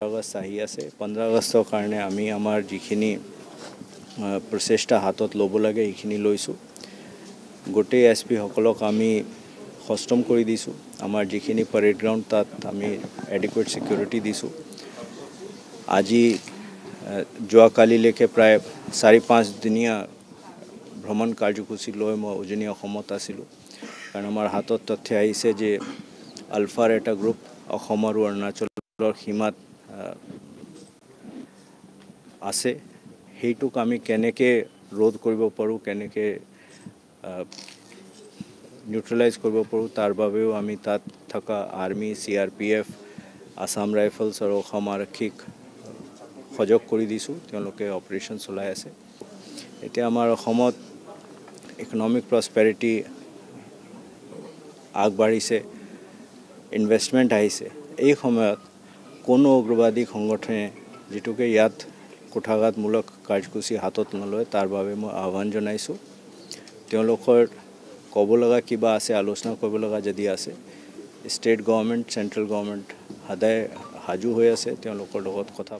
আগষ্ট আহি আছে 15 আগষ্টৰ কাৰণে আমি আমাৰ যিখিনি প্ৰচেষ্টা হাতত ল'ব লাগে এইখিনি লৈছোঁ গোটেই এছপি সকলক আমি সষ্টম কৰি দিছোঁ আমাৰ যিখিনি পৰেড গ্ৰাউণ্ড তাত আমি এডিকুৱেট সিকিউৰিটি দিছোঁ আজি যোৱাকালিলৈকে প্ৰায় 4-5 দিনীয়া ভ্ৰমণ কাৰ্যসূচী লৈ মই উজনি অসমত আছিলোঁ কাৰণ আমাৰ হাতত তথ্য আহিছে যে আলফাৰ এটা গ্ৰুপ অসম আৰু অৰুণাচলৰ সীমাত আছে সেইটোক আমি কেনেকৈ ৰোধ কৰিব পাৰোঁ কেনেকৈ নিউট্ৰেলাইজ কৰিব পাৰোঁ তাৰ বাবেও আমি তাত থকা আৰ্মি CRPF আসাম ৰাইফলছ আৰু অসম আৰক্ষীক সজাগ কৰি দিছোঁ তেওঁলোকে অপাৰেশ্যন চলাই আছে এতিয়া আমাৰ অসমত ইকনমিক প্ৰসপেৰিটি আগবাঢ়িছে ইনভেষ্টমেণ্ট আহিছে এই সময়ত কোনো উগ্ৰবাদী সংগঠনে যেটোকে ইয়াত কুঠাঘাতমূলক কাৰ্যসূচী হাতত নলয় তাৰ বাবে মই আহ্বান জনাইছোঁ তেওঁলোকৰ ক'ব লগা কিবা আছে আলোচনা কৰিব লগা যদি আছে ষ্টেট গভৰ্ণমেণ্ট চেণ্ট্ৰেল গভৰ্ণমেণ্ট সদায় সাজু হৈ আছে তেওঁলোকৰ লগত কথা